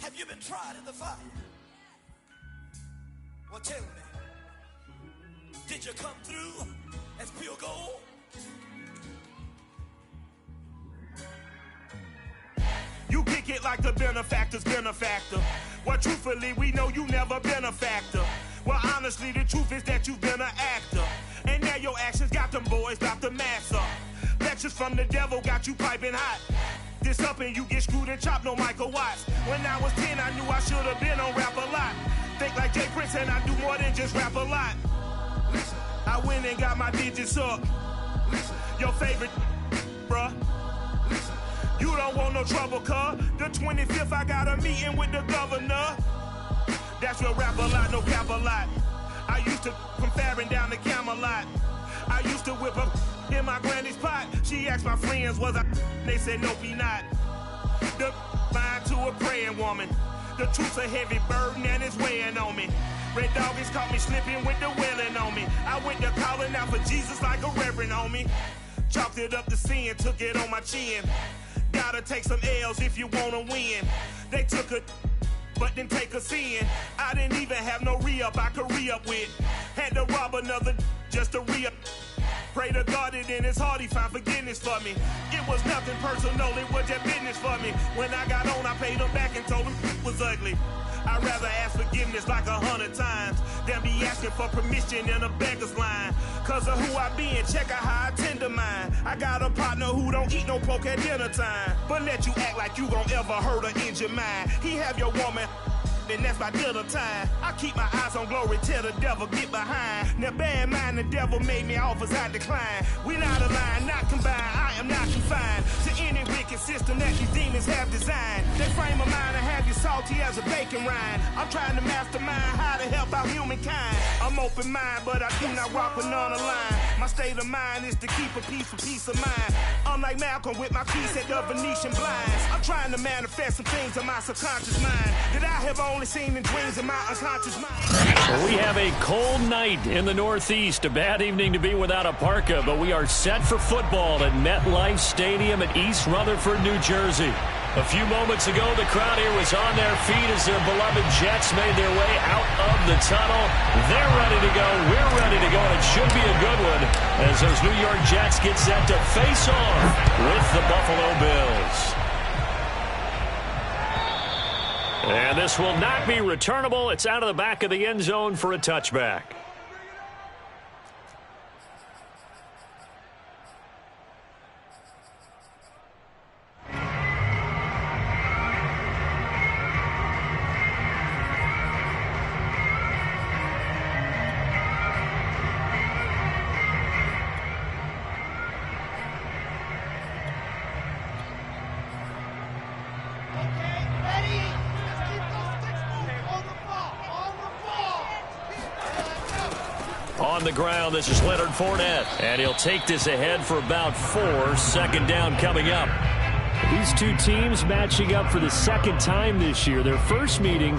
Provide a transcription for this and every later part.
Have you been tried in the fire? Well, tell me, did you come through as pure gold? You kick it like the benefactor's benefactor. Well, truthfully, we know you never been a factor. Well, honestly, the truth is that you've been an actor. And now your actions got them boys about to mass up. Lectures from the devil got you piping hot. This up and you get screwed and chopped, no Michael Watts. When I was 10, I knew I should have been on Rap a Lot. Think like Jay Prince and I do more than just rap a lot. Listen, I went and got my digits up. Listen, your favorite, bruh. Listen, you don't want no trouble, cuz. The 25th, I got a meeting with the governor. That's real Rap a Lot, no cap a lot. I used to from Farron down to Camelot. I used to whip up in my granny's pot. She asked my friends, was I? They said, nope, he not. The line to a praying woman. The truth's a heavy burden and it's weighing on me. Red Doggies caught me slipping with the wailing on me. I went to calling out for Jesus like a reverend on me. Chalked it up to sin, took it on my chin. Gotta take some L's if you wanna win. They took a but didn't take a sin. I didn't even have no re-up I could re-up with. Had to rob another just to re-up. Pray to God that in his heart he found forgiveness for me. It was nothing personal, it was just business for me. When I got on, I paid him back and told him it was ugly. I'd rather ask forgiveness like 100 times than be asking for permission in a beggar's line. Cause of who I be and check out how I tend to mine. I got a partner who don't eat no pork at dinner time, but let you act like you gon' ever hurt or injure mine. He have your woman, and that's my dinner time. I keep my eyes on glory till the devil get behind. Now bear in mind the devil made me offers I decline. We not aligned, not combined, I am not confined to any wicked system that these demons have designed. They frame of mind and have you salty as a bacon rind. I'm trying to mastermind how to help out humankind. I'm open mind, but I do not rock with none aligned. My state of mind is to keep a peace of mind. I'm like Malcolm with my piece at the Venetian blinds. I'm trying to manifest some things in my subconscious mind that I have only seen in dreams in my unconscious mind. We have a cold night in the Northeast. A bad evening to be without a parka, but we are set for football at MetLife Stadium in East Rutherford, New Jersey. A few moments ago, the crowd here was on their feet as their beloved Jets made their way out of the tunnel. They're ready to go. We're ready to go, and it should be a good one as those New York Jets get set to face off with the Buffalo Bills. And this will not be returnable. It's out of the back of the end zone for a touchback. On the ground, this is Leonard Fournette, and he'll take this ahead for about 4. Second down coming up. These two teams matching up for the second time this year. Their first meeting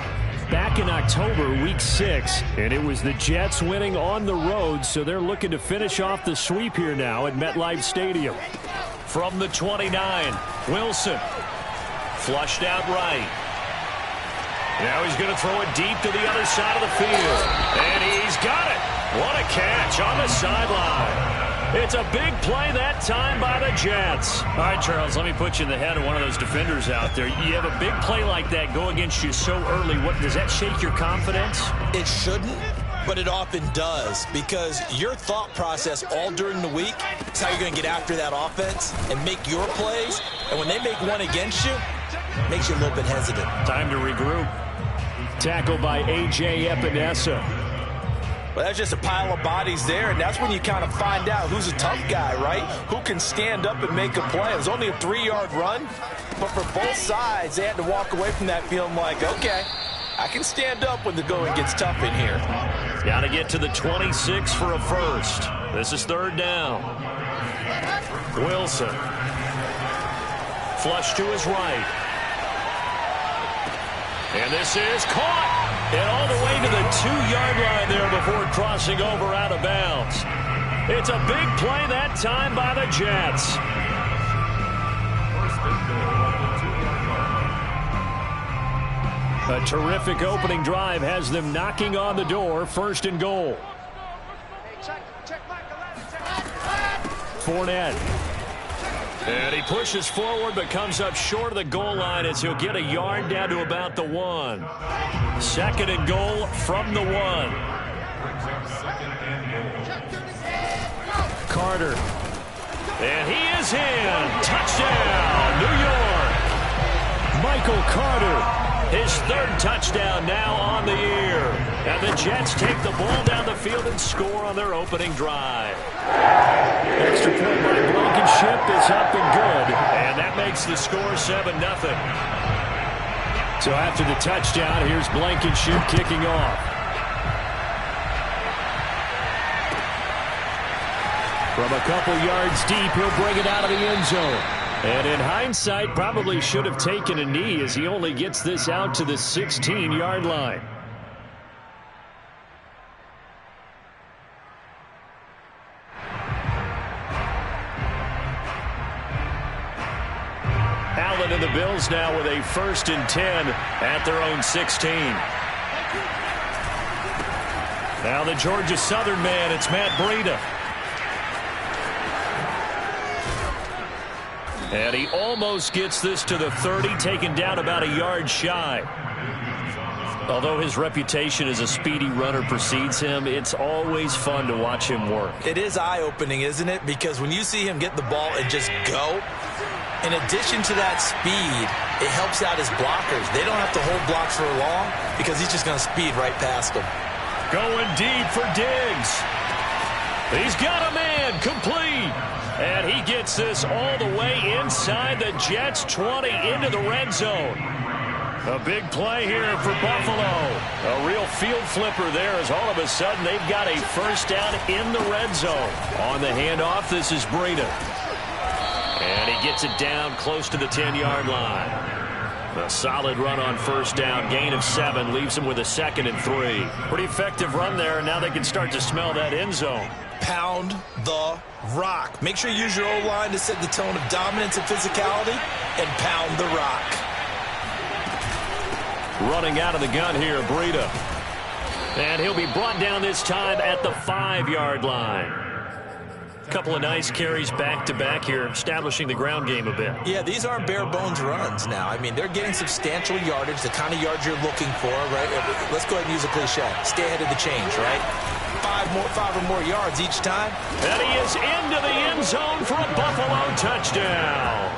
back in October, week 6, and it was the Jets winning on the road, so they're looking to finish off the sweep here now at MetLife Stadium. From the 29, Wilson, flushed out right. Now he's going to throw it deep to the other side of the field, and he's got it. What a catch on the sideline. It's a big play that time by the Jets. All right, Charles, let me put you in the head of one of those defenders out there. You have a big play like that go against you so early. What does that shake your confidence? It shouldn't, but it often does, because your thought process all during the week is how you're going to get after that offense and make your plays. And when they make one against you, it makes you a little bit hesitant. Time to regroup. Tackled by A.J. Epinesa. Well, that's just a pile of bodies there, and that's when you kind of find out who's a tough guy, right? Who can stand up and make a play. It was only a 3-yard run, but for both sides, they had to walk away from that feeling like, okay, I can stand up when the going gets tough in here. Got to get to the 26 for a first. This is third down. Wilson. Flush to his right. And this is caught. And all the way to the 2-yard line there before crossing over out of bounds. It's a big play that time by the Jets. A terrific opening drive has them knocking on the door. 1st and goal. Fournette. And he pushes forward but comes up short of the goal line as he'll get a yard down to about the 1. 2nd and goal from the 1. Carter. And he is in. Touchdown, New York. Michael Carter. His 3rd touchdown now on the year. And the Jets take the ball down the field and score on their opening drive. Extra point by Blankenship is up and good. And that makes the score 7-0. So after the touchdown, here's Blankenship kicking off. From a couple yards deep, he'll bring it out of the end zone. And in hindsight, probably should have taken a knee as he only gets this out to the 16-yard line. Allen and the Bills now with a 1st and 10 at their own 16. Now the Georgia Southern man, it's Matt Breida. And he almost gets this to the 30, taken down about a yard shy. Although his reputation as a speedy runner precedes him, it's always fun to watch him work. It is eye-opening, isn't it? Because when you see him get the ball and just go, in addition to that speed, it helps out his blockers. They don't have to hold blocks for long because he's just going to speed right past them. Going deep for Diggs. He's got a man, complete. And he gets this all the way inside the Jets' 20 into the red zone. A big play here for Buffalo. A real field flipper there as all of a sudden they've got a 1st down in the red zone. On the handoff, this is Breida. And he gets it down close to the 10-yard line. A solid run on 1st down. Gain of 7 leaves him with a 2nd and 3. Pretty effective run there, and now they can start to smell that end zone. Pound the rock. Make sure you use your O-line to set the tone of dominance and physicality, and pound the rock. Running out of the gun here, Breida. And he'll be brought down this time at the 5-yard line. A couple of nice carries back-to-back here, establishing the ground game a bit. Yeah, these aren't bare-bones runs now. I mean, they're getting substantial yardage, the kind of yards you're looking for, right? Let's go ahead and use a cliche. Stay ahead of the change, right? 5 or more yards each time. And he is into the end zone for a Buffalo touchdown.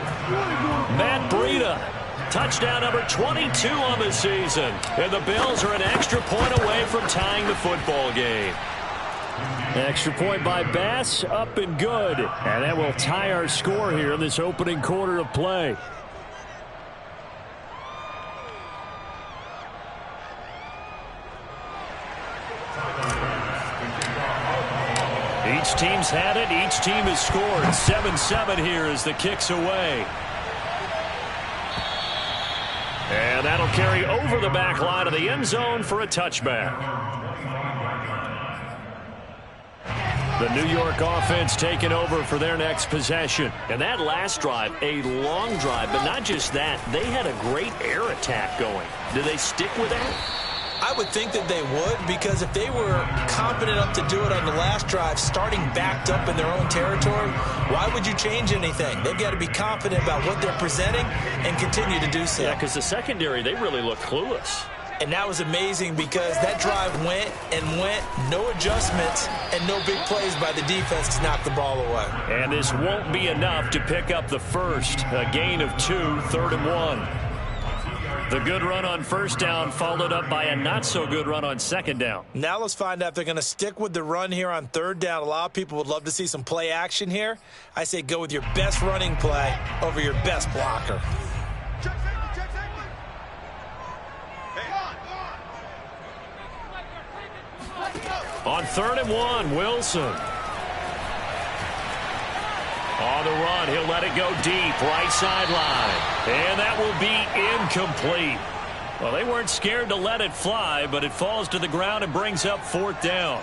Matt Breida, touchdown number 22 on the season. And the Bills are an extra point away from tying the football game. Extra point by Bass, up and good. And that will tie our score here in this opening quarter of play. Each team's had it. Each team has scored. 7-7 here as the kick's away. And that'll carry over the back line of the end zone for a touchback. The New York offense taking over for their next possession. And that last drive, a long drive, but not just that. They had a great air attack going. Do they stick with that? I would think that they would, because if they were confident enough to do it on the last drive, starting backed up in their own territory, why would you change anything? They've got to be confident about what they're presenting and continue to do so. Yeah, because the secondary, they really look clueless. And that was amazing because that drive went and went, no adjustments, and no big plays by the defense to knock the ball away. And this won't be enough to pick up the first. A gain of 2, 3rd and 1. The good run on 1st down followed up by a not-so-good run on 2nd down. Now let's find out if they're going to stick with the run here on 3rd down. A lot of people would love to see some play action here. I say go with your best running play over your best blocker. On 3rd and 1, Wilson. On the run, he'll let it go deep, right sideline. And that will be incomplete. Well, they weren't scared to let it fly, but it falls to the ground and brings up 4th down.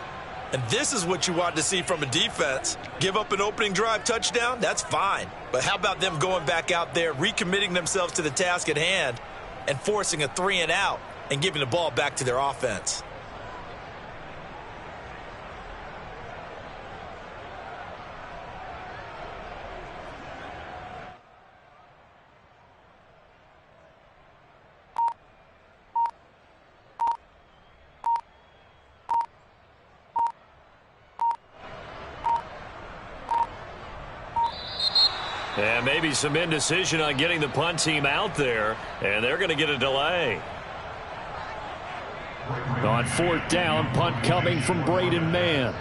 And this is what you want to see from a defense. Give up an opening drive touchdown, that's fine. But how about them going back out there, recommitting themselves to the task at hand, and forcing a 3-and-out? and giving the ball back to their offense. And maybe some indecision on getting the punt team out there, and they're going to get a delay. On 4th down, punt coming from Braden Mann.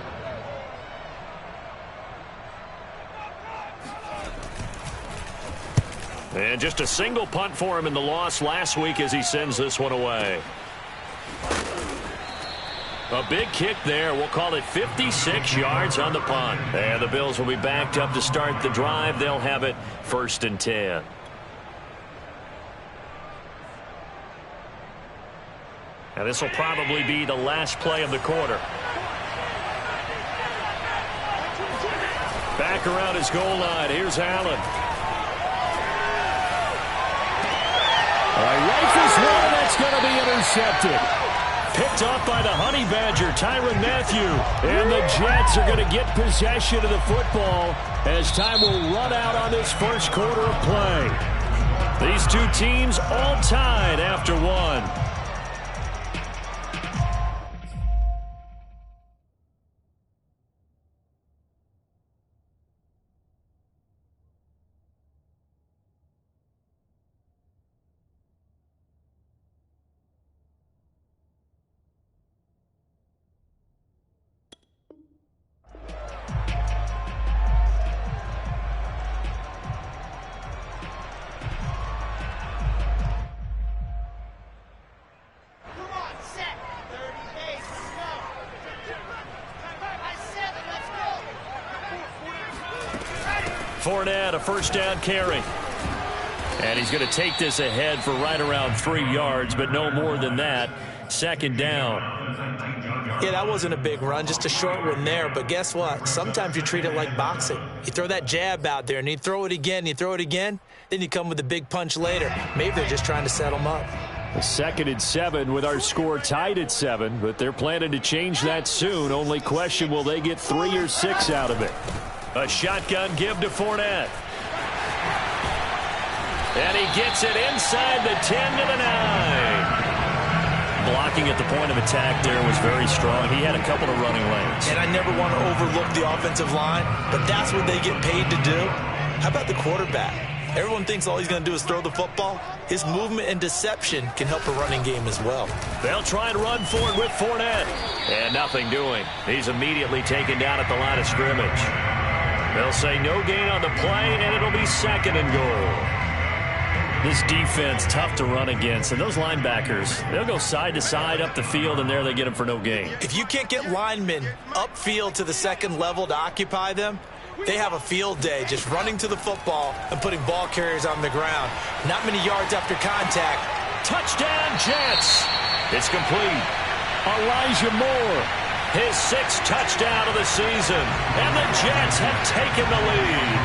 And just a single punt for him in the loss last week as he sends this one away. A big kick there. We'll call it 56 yards on the punt. And the Bills will be backed up to start the drive. They'll have it 1st and 10. And this will probably be the last play of the quarter. Back around his goal line. Here's Allen. Rifles one. That's going to be intercepted. Picked off by the Honey Badger, Tyrann Mathieu. And the Jets are going to get possession of the football as time will run out on this first quarter of play. These two teams all tied after one. Fournette, a 1st down carry. And he's going to take this ahead for right around 3 yards, but no more than that. 2nd down. Yeah, that wasn't a big run, just a short one there. But guess what? Sometimes you treat it like boxing. You throw that jab out there, and you throw it again, then you come with a big punch later. Maybe they're just trying to set them up. A 2nd and 7 with our score tied at 7, but they're planning to change that soon. Only question, will they get 3 or 6 out of it? A shotgun give to Fournette. And he gets it inside the 10 to the 9. Blocking at the point of attack there was very strong. He had a couple of running lanes. And I never want to overlook the offensive line, but that's what they get paid to do. How about the quarterback? Everyone thinks all he's going to do is throw the football. His movement and deception can help a running game as well. They'll try and run for it with Fournette. And nothing doing. He's immediately taken down at the line of scrimmage. They'll say no gain on the play, and it'll be 2nd and goal. This defense, tough to run against. And those linebackers, they'll go side to side up the field, and there they get them for no gain. If you can't get linemen upfield to the 2nd level to occupy them, they have a field day just running to the football and putting ball carriers on the ground. Not many yards after contact. Touchdown, Jets. It's complete. Elijah Moore, his 6th touchdown of the season. And the Jets have taken the lead.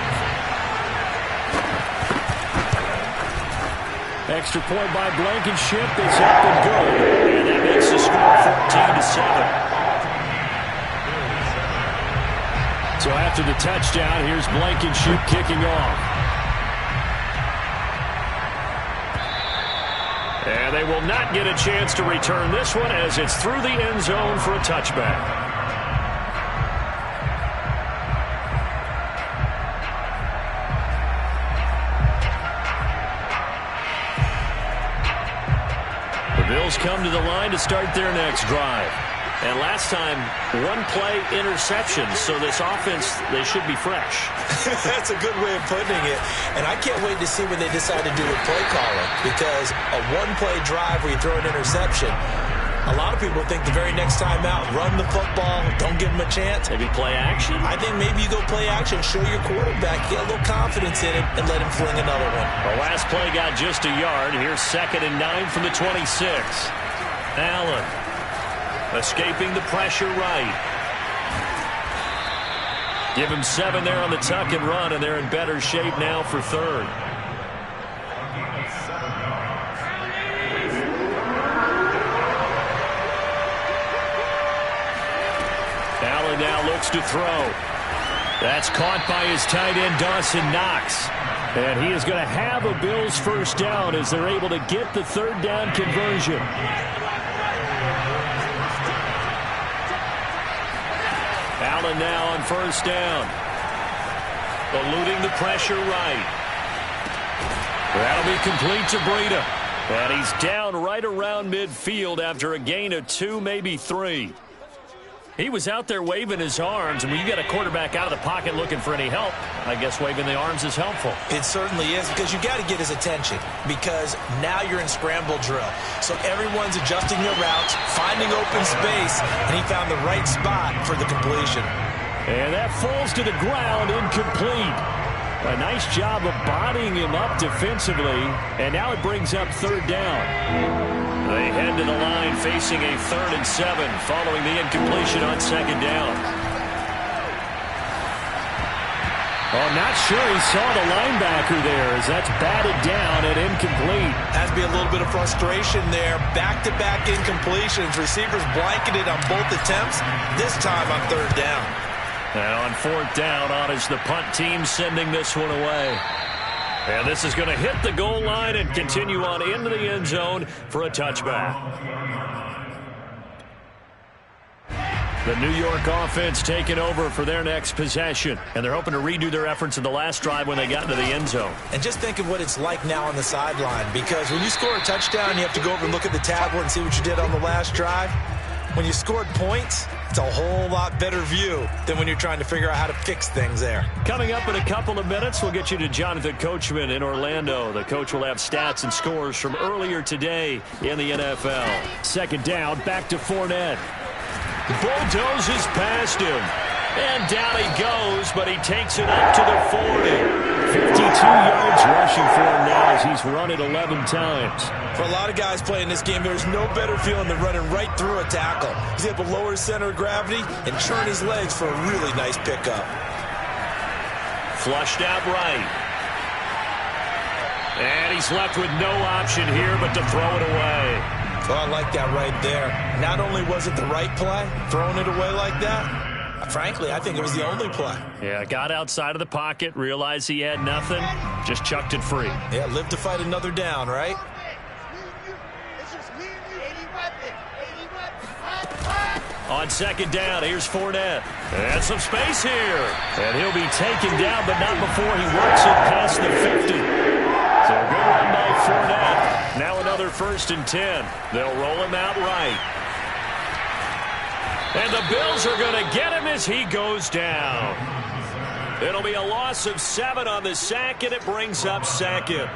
Extra point by Blankenship is up and good. And that makes the score 14-7. So after the touchdown, here's Blankenship kicking off. And they will not get a chance to return this one as it's through the end zone for a touchback. The Bills come to the line to start their next drive. And last time, 1-play interception, so this offense, they should be fresh. That's a good way of putting it. And I can't wait to see what they decide to do with play calling, because a 1-play drive where you throw an interception, a lot of people think the very next time out, run the football, don't give them a chance. Maybe play action? I think maybe you go play action, show your quarterback, get a little confidence in it, and let him fling another one. The last play got just a yard. Here's 2nd and 9 from the 26. Allen. Escaping the pressure right. Give him 7 there on the tuck and run, and they're in better shape now for 3rd. to throw. That's caught by his tight end, Dawson Knox. And he is going to have a Bills first down as they're able to get the third down conversion. Allen now on first down. Eluding the pressure right. That'll be complete to Breida. And he's down right around midfield after a gain of 2, maybe 3. He was out there waving his arms, and when you get a quarterback out of the pocket looking for any help, I guess waving the arms is helpful. It certainly is, because you got to get his attention, because now you're in scramble drill. So everyone's adjusting their routes, finding open space, and he found the right spot for the completion. And that falls to the ground, incomplete. A nice job of bodying him up defensively, and now it brings up third down. They head to the line facing a 3rd and 7 following the incompletion on second down. Oh, not sure he saw the linebacker there as that's batted down and incomplete. Has to be a little bit of frustration there. Back-to-back incompletions. Receivers blanketed on both attempts, this time on third down. And on fourth down, on is the punt team sending this one away. And this is going to hit the goal line and continue on into the end zone for a touchback. The New York offense taking over for their next possession. And they're hoping to redo their efforts in the last drive when they got into the end zone. And just think of what it's like now on the sideline. Because when you score a touchdown, you have to go over and look at the tablet and see what you did on the last drive. When you scored points, it's a whole lot better view than when you're trying to figure out how to fix things there. Coming up in a couple of minutes, we'll get you to Jonathan Coachman in Orlando. The coach will have stats and scores from earlier today in the NFL. Second down, back to Fournette. Bulldozes past him. And down he goes, but he takes it up to the 40. 52 yards rushing for him now as he's run it 11 times. For a lot of guys playing this game, there's no better feeling than running right through a tackle. He's able to lower his center of gravity and churn his legs for a really nice pickup. Flushed out right. And he's left with no option here but to throw it away. Oh, I like that right there. Not only was it the right play, throwing it away like that, frankly, I think it was the only play. Yeah, got outside of the pocket, realized he had nothing, just chucked it free. Yeah, live to fight another down, right? On second down, here's Fournette. And some space here. And he'll be taken down, but not before he works it past the 50. So good run by Fournette. Now another 1st and 10. They'll roll him out right. And the Bills are going to get him as he goes down. It'll be a loss of 7 on the sack, and it brings up second.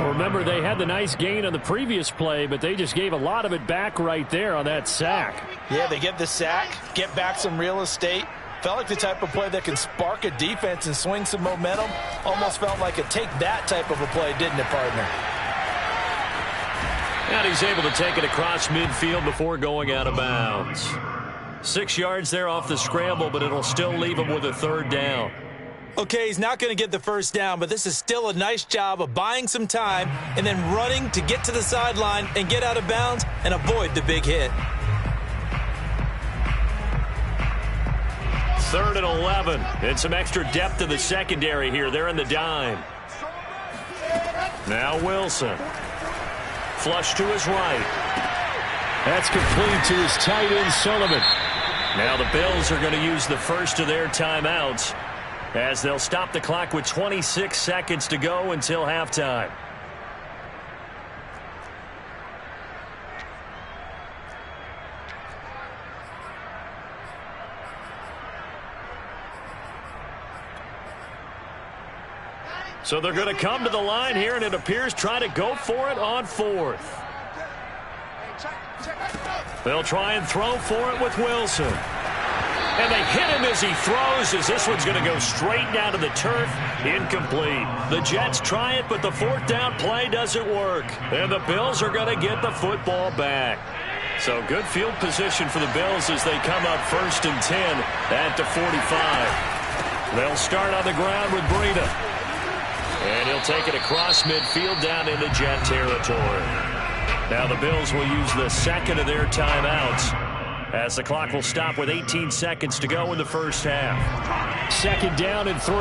Well, remember, they had the nice gain on the previous play, but they just gave a lot of it back right there on that sack. Yeah, they get the sack, get back some real estate. Felt like the type of play that can spark a defense and swing some momentum. Almost felt like a take that type of a play, didn't it, partner? And he's able to take it across midfield before going out of bounds. 6 yards there off the scramble, but it'll still leave him with a third down. Okay, he's not going to get the first down, but this is still a nice job of buying some time and then running to get to the sideline and get out of bounds and avoid the big hit. 3rd and 11. And some extra depth to the secondary here. They're in the dime. Now Wilson. Flush to his right. That's complete to his tight end, Sullivan. Now the Bills are going to use the first of their timeouts as they'll stop the clock with 26 seconds to go until halftime. So they're going to come to the line here, and it appears try to go for it on 4th. They'll try and throw for it with Wilson. And they hit him as he throws, as this one's going to go straight down to the turf. Incomplete. The Jets try it, but the 4th down play doesn't work. And the Bills are going to get the football back. So good field position for the Bills as they come up 1st and 10 at the 45. They'll start on the ground with Breida. And he'll take it across midfield down into Jet territory. Now the Bills will use the second of their timeouts as the clock will stop with 18 seconds to go in the first half. 2nd down and 3.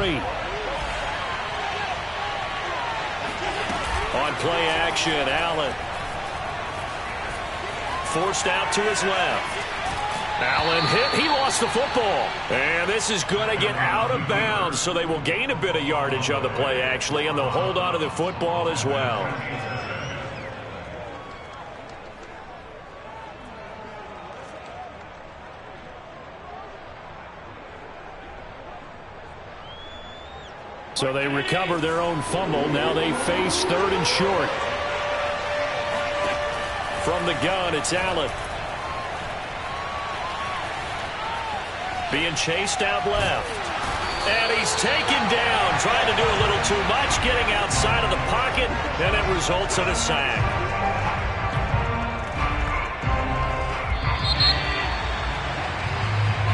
On play action, Allen. Forced out to his left. Allen hit. He lost the football. And this is going to get out of bounds, so they will gain a bit of yardage on the play, actually, and they'll hold on to the football as well. So they recover their own fumble. Now they face 3rd and short. From the gun, it's Allen. Being chased out left. And he's taken down. Trying to do a little too much. Getting outside of the pocket. And it results in a sack.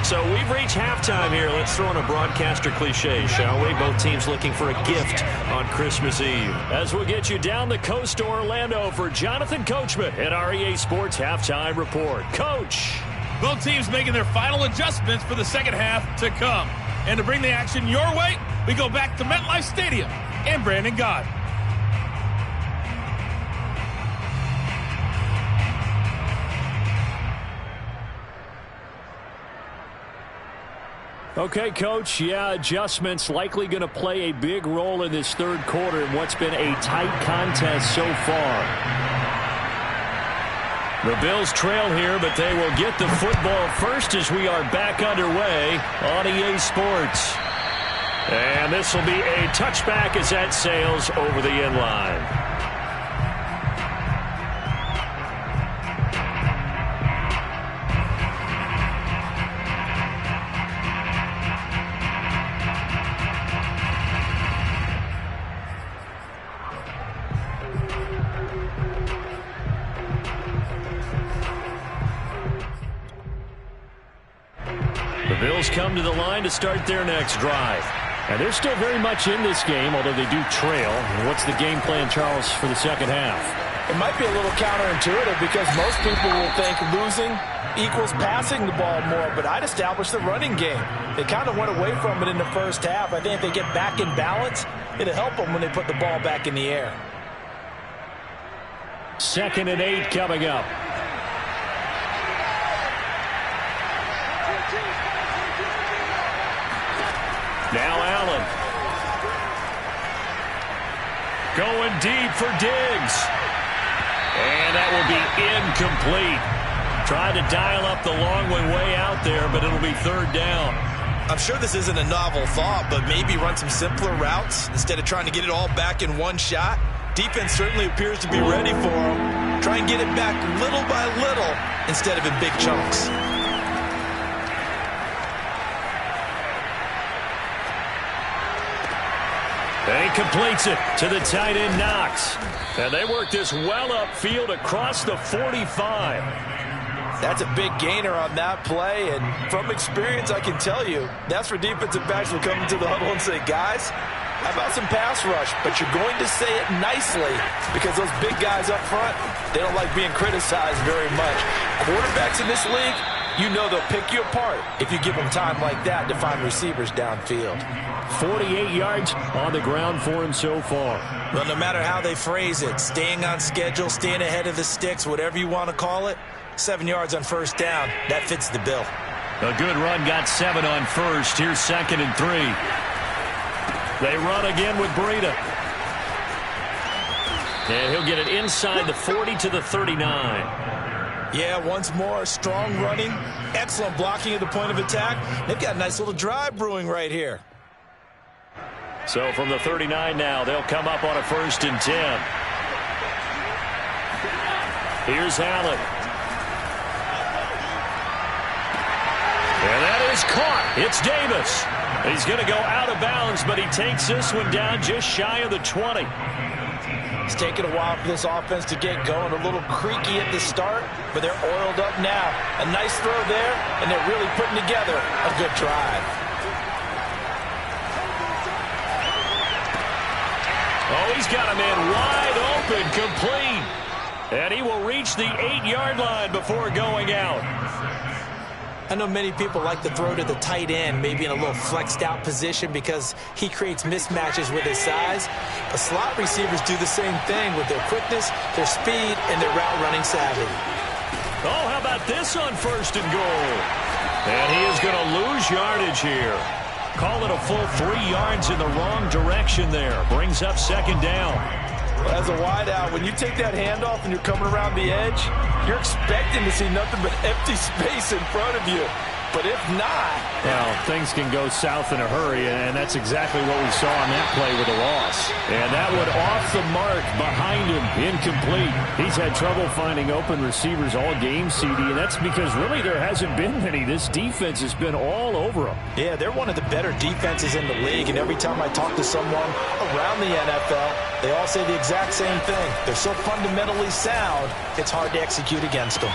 So we've reached halftime here. Let's throw in a broadcaster cliche, shall we? Both teams looking for a gift on Christmas Eve. As we'll get you down the coast to Orlando for Jonathan Coachman at our EA Sports Halftime Report. Coach. Both teams making their final adjustments for the second half to come. And to bring the action your way, we go back to MetLife Stadium and Brandon Gaudin. Okay, Coach. Yeah, adjustments likely going to play a big role in this third quarter in what's been a tight contest so far. The Bills trail here, but they will get the football first as we are back underway on EA Sports. And this will be a touchback as that sails over the end line. Bills come to the line to start their next drive. And they're still very much in this game, although they do trail. And what's the game plan, Charles, for the second half? It might be a little counterintuitive because most people will think losing equals passing the ball more, but I'd establish the running game. They kind of went away from it in the first half. I think if they get back in balance, it'll help them when they put the ball back in the air. 2nd and 8 coming up. Now Allen. Going deep for Diggs. And that will be incomplete. Tried to dial up the long one way out there, but it'll be 3rd down. I'm sure this isn't a novel thought, but maybe run some simpler routes instead of trying to get it all back in one shot. Defense certainly appears to be ready for them. Try and get it back little by little instead of in big chunks. And he completes it to the tight end, Knox. And they work this well upfield across the 45. That's a big gainer on that play, and from experience, I can tell you, that's where defensive backs will come into the huddle and say, guys, how about some pass rush? But you're going to say it nicely because those big guys up front, they don't like being criticized very much. Quarterbacks in this league, you know they'll pick you apart if you give them time like that to find receivers downfield. 48 yards on the ground for him so far. Well, no matter how they phrase it, staying on schedule, staying ahead of the sticks, whatever you want to call it, 7 yards on 1st down, that fits the bill. A good run, got 7 on 1st. Here's 2nd and 3. They run again with Breida. And he'll get it inside the 40 to the 39. Yeah, once more, strong running, excellent blocking at the point of attack. They've got a nice little drive brewing right here. So from the 39 now, they'll come up on a 1st and 10. Here's Allen. And that is caught. It's Davis. He's going to go out of bounds, but he takes this one down just shy of the 20. It's taken a while for this offense to get going. A little creaky at the start, but they're oiled up now. A nice throw there, and they're really putting together a good drive. Oh, he's got a man wide open, complete. And he will reach the 8-yard line before going out. I know many people like to throw to the tight end, maybe in a little flexed out position because he creates mismatches with his size. But slot receivers do the same thing with their quickness, their speed, and their route running savvy. Oh, how about this on 1st and goal? And he is going to lose yardage here. Call it a full 3 yards in the wrong direction there. Brings up 2nd down. As a wideout, when you take that handoff and you're coming around the edge, you're expecting to see nothing but empty space in front of you. But if not... Well, things can go south in a hurry, and that's exactly what we saw on that play with a loss. And that one off the mark behind him, incomplete. He's had trouble finding open receivers all game, CD, and that's because really there hasn't been many. This defense has been all over them. Yeah, they're one of the better defenses in the league, and every time I talk to someone around the NFL, they all say the exact same thing. They're so fundamentally sound, it's hard to execute against them.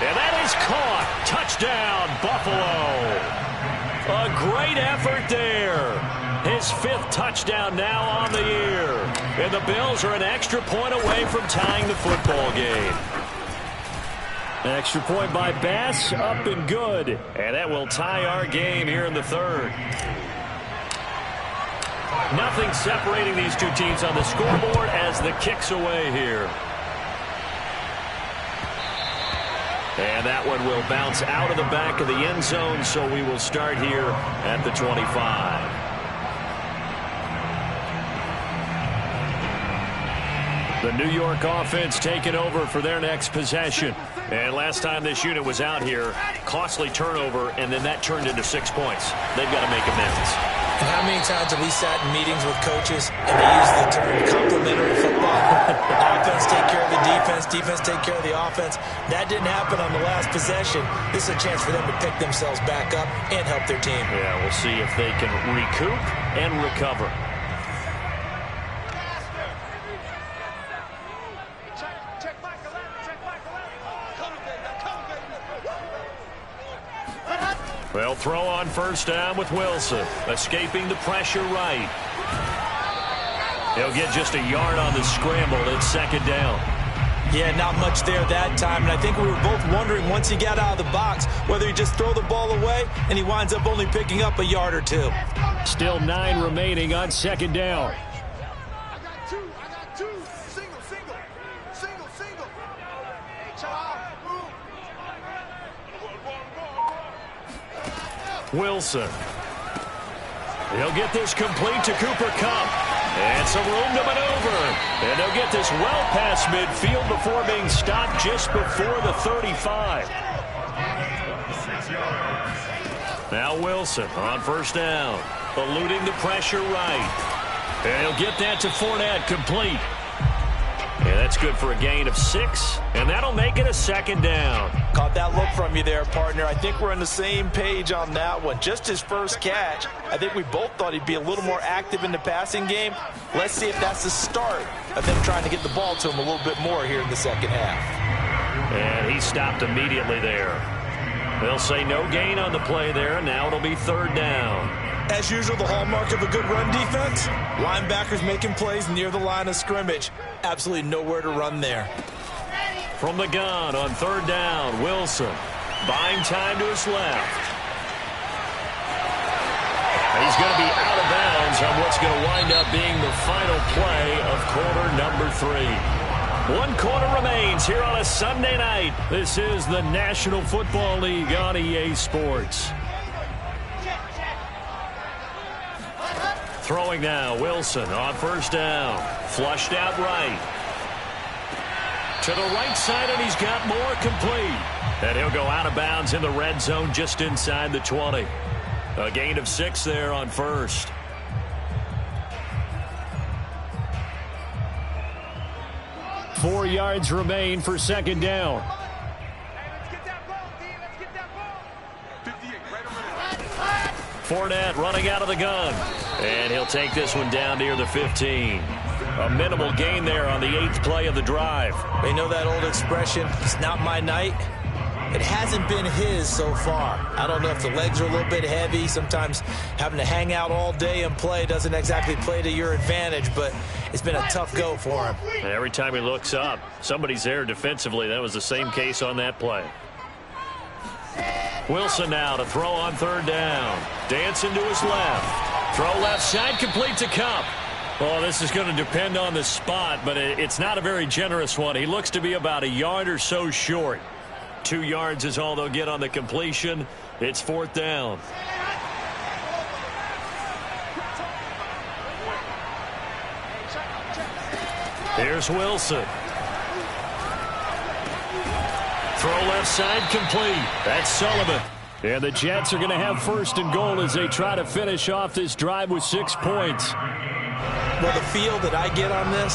And that is caught. Touchdown, Buffalo. A great effort there. His 5th touchdown now on the year. And the Bills are an extra point away from tying the football game. Extra point by Bass, up and good. And that will tie our game here in the 3rd. Nothing separating these two teams on the scoreboard as the kick's away here. And that one will bounce out of the back of the end zone, so we will start here at the 25. The New York offense taking over for their next possession. And last time this unit was out here, costly turnover, and then that turned into 6 points. They've got to make amends. And how many times have we sat in meetings with coaches and they use the term complementary football? Offense take care of the defense, defense take care of the offense. That didn't happen on the last possession. This is a chance for them to pick themselves back up and help their team. Yeah, we'll see if they can recoup and recover. Well, throw on 1st down with Wilson. Escaping the pressure right. He'll get just a yard on the scramble. It's 2nd down. Yeah, not much there that time. And I think we were both wondering once he got out of the box whether he just throw the ball away and he winds up only picking up a yard or 2. Still 9 remaining on 2nd down. Wilson. He'll get this complete to Cooper Kupp. And some room to maneuver. And they'll get this well past midfield before being stopped just before the 35. Now Wilson on 1st down. Eluding the pressure right. And he'll get that to Fournette, complete. And that's good for a gain of 6. And that'll make it a 2nd down. Caught that look from you there, partner. I think we're on the same page on that one. Just his first catch. I think we both thought he'd be a little more active in the passing game. Let's see if that's the start of them trying to get the ball to him a little bit more here in the 2nd half. And he stopped immediately there. They'll say no gain on the play there. Now it'll be 3rd down. As usual, the hallmark of a good run defense, linebackers making plays near the line of scrimmage. Absolutely nowhere to run there. From the gun on 3rd down, Wilson buying time to his left. He's going to be out of bounds on what's going to wind up being the final play of quarter number 3. 1 quarter remains here on a Sunday night. This is the National Football League on EA Sports. Throwing now, Wilson on 1st down. Flushed out right. To the right side, and he's got more, complete. And he'll go out of bounds in the red zone just inside the 20. A gain of 6 there on 1st. Four yards remain for 2nd down. Fournette running out of the gun. And he'll take this one down near the 15. A minimal gain there on the 8th play of the drive. They know that old expression, it's not my night. It hasn't been his so far. I don't know if the legs are a little bit heavy. Sometimes having to hang out all day and play doesn't exactly play to your advantage, but it's been a tough go for him. And every time he looks up, somebody's there defensively. That was the same case on that play. Wilson now to throw on third down. Dancing to his left. Throw left side, complete to Kupp. Well, this is going to depend on the spot, but it's not a very generous one. He looks to be about a yard or so short. 2 yards is all they'll get on the completion. It's fourth down. Here's Wilson. Throw left side, complete. That's Sullivan. And the Jets are going to have first and goal as they try to finish off this drive with 6 points. Well, the feel that I get on this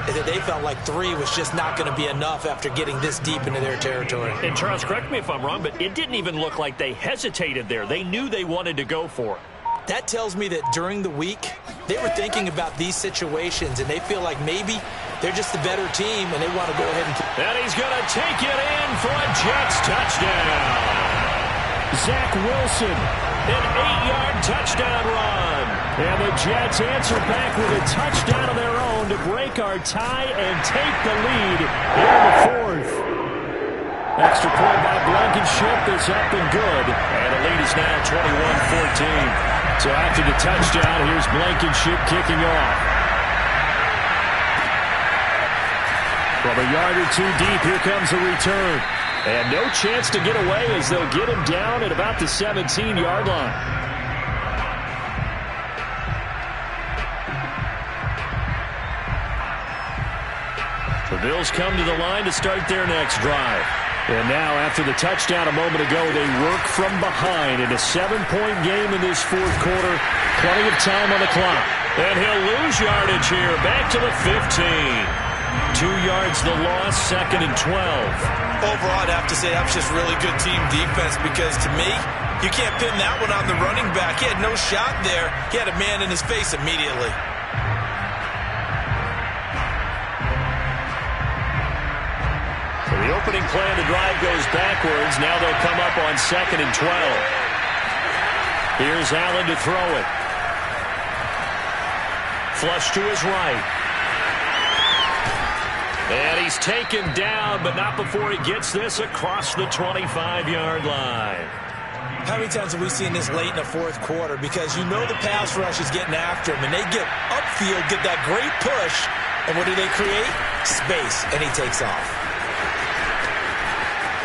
is that they felt like 3 was just not going to be enough after getting this deep into their territory. And Charles, correct me if I'm wrong, but it didn't even look like they hesitated there. They knew they wanted to go for it. That tells me that during the week, they were thinking about these situations, and they feel like maybe they're just the better team, and they want to go ahead and... And he's going to take it in for a Jets touchdown. Zach Wilson, an 8-yard touchdown run. And the Jets answer back with a touchdown of their own to break our tie and take the lead here in the fourth. Extra point by Blankenship is up and good. And the lead is now 21-14. So after the touchdown, here's Blankenship kicking off. From a yard or 2 deep, here comes the return. And no chance to get away as they'll get him down at about the 17-yard line. The Bills come to the line to start their next drive. And now, after the touchdown a moment ago, they work from behind in a 7-point game in this fourth quarter. Plenty of time on the clock. And he'll lose yardage here, back to the 15. 2 yards the loss, 2nd and 12. Overall, I'd have to say that was just really good team defense because, to me, you can't pin that one on the running back. He had no shot there. He had a man in his face immediately. So the opening play of the drive goes backwards. Now they'll come up on 2nd and 12. Here's Allen to throw it. Flush to his right. And he's taken down, but not before he gets this across the 25-yard line. How many times have we seen this late in the fourth quarter? Because you know the pass rush is getting after him, and they get upfield, get that great push, and what do they create? Space, and he takes off.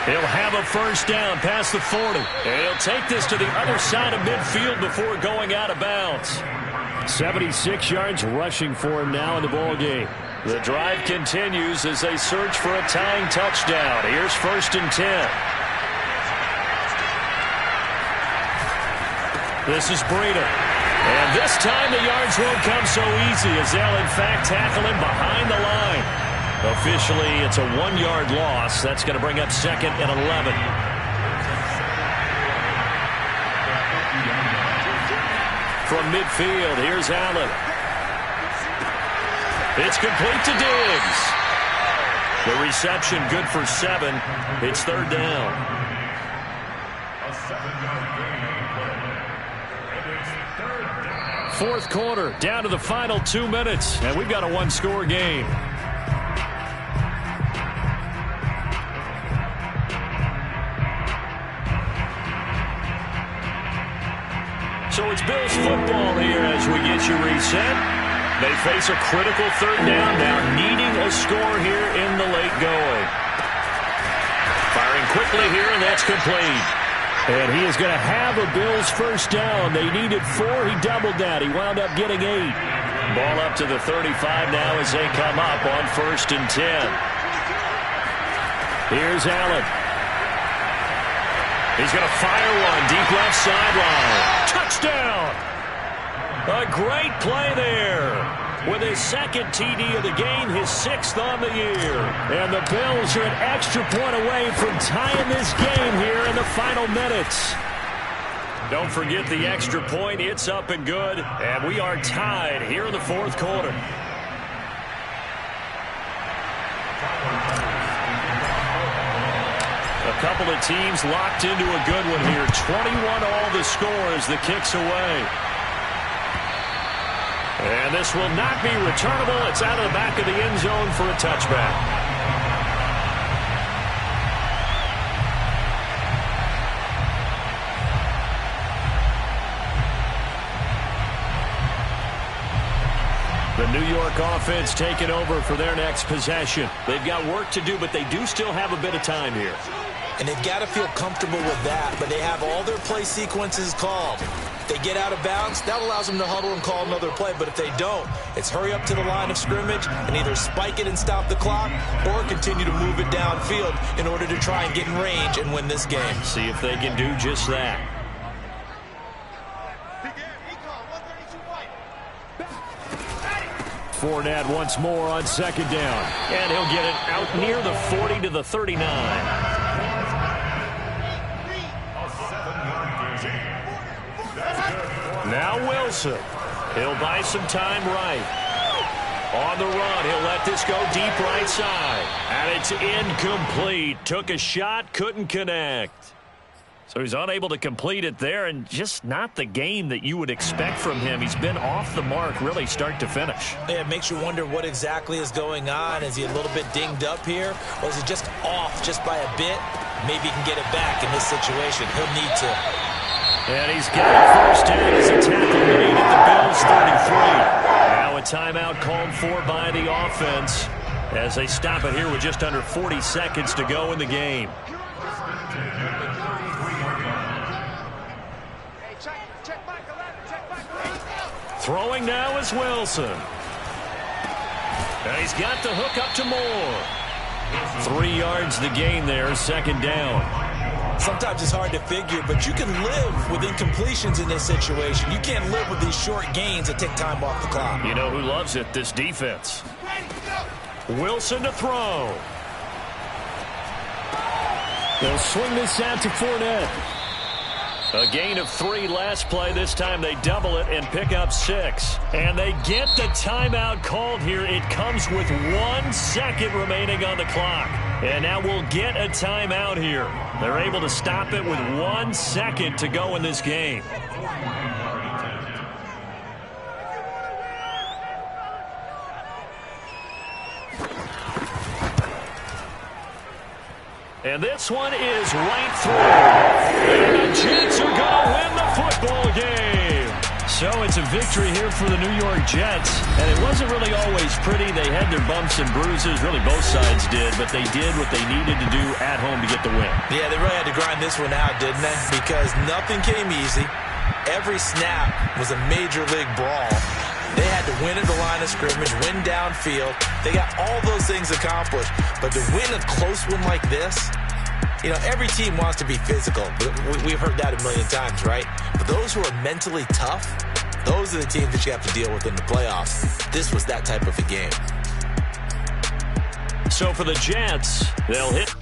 He'll have a first down past the 40. And he'll take this to the other side of midfield before going out of bounds. 76 yards rushing for him now in the ball game. The drive continues as they search for a tying touchdown. Here's 1st and 10. This is Breida. And this time the yards won't come so easy as they'll in fact tackle him behind the line. Officially, it's a 1-yard loss. That's going to bring up 2nd and 11. From midfield, here's Allen. It's complete to Diggs. The reception good for 7. It's 3rd down. Fourth quarter, down to the final 2 minutes, and we've got a 1-score game. So it's Bills football here as we get you reset. They face a critical 3rd down now, needing a score here in the late going. Firing quickly here, and that's complete. And he is going to have a Bills first down. They needed 4. He doubled that. He wound up getting 8. Ball up to the 35 now as they come up on 1st and 10. Here's Allen. He's going to fire one deep left sideline. Touchdown! A great play there. With his 2nd TD of the game, his 6th on the year. And the Bills are an extra point away from tying this game here in the final minutes. Don't forget the extra point. It's up and good. And we are tied here in the fourth quarter. A couple of teams locked into a good one here. 21 all the score as the kick's away. And this will not be returnable. It's out of the back of the end zone for a touchback. New York offense taking over for their next possession. They've got work to do, but they do still have a bit of time here. And they've got to feel comfortable with that, but they have all their play sequences called. If they get out of bounds, that allows them to huddle and call another play. But if they don't, it's hurry up to the line of scrimmage and either spike it and stop the clock or continue to move it downfield in order to try and get in range and win this game. See if they can do just that. Fournette once more on second down. And he'll get it out near the 40 to the 39. Now Wilson. He'll buy some time right. On the run, he'll let this go deep right side. And it's incomplete. Took a shot, couldn't connect. So he's unable to complete it there, and just not the game that you would expect from him. He's been off the mark really start to finish. Yeah, it makes you wonder what exactly is going on. Is he a little bit dinged up here, or is he just off just by a bit? Maybe he can get it back in this situation. He'll need to. And he's got it first down as a tackle made at the Bills 33. Now a timeout called for by the offense as they stop it here with just under 40 seconds to go in the game. Throwing now is Wilson. And he's got the hook up to Moore. 3 yards the gain there, second down. Sometimes it's hard to figure, but you can live with incompletions in this situation. You can't live with these short gains that take time off the clock. You know who loves it? This defense. Wilson to throw. They'll swing this out to Fournette. A gain of 3 last play. This time they double it and pick up 6. And they get the timeout called here. It comes with 1 second remaining on the clock. And now we'll get a timeout here. They're able to stop it with 1 second to go in this game. And this one is right through. And the Jets are going to win the football game. So it's a victory here for the New York Jets. And it wasn't really always pretty. They had their bumps and bruises. Really, both sides did. But they did what they needed to do at home to get the win. Yeah, they really had to grind this one out, didn't they? Because nothing came easy. Every snap was a major league brawl. They had to win at the line of scrimmage, win downfield. They got all those things accomplished. But to win a close one like this, you know, every team wants to be physical. We've heard that a million times, right? But those who are mentally tough, those are the teams that you have to deal with in the playoffs. This was that type of a game. So for the Jets, they'll hit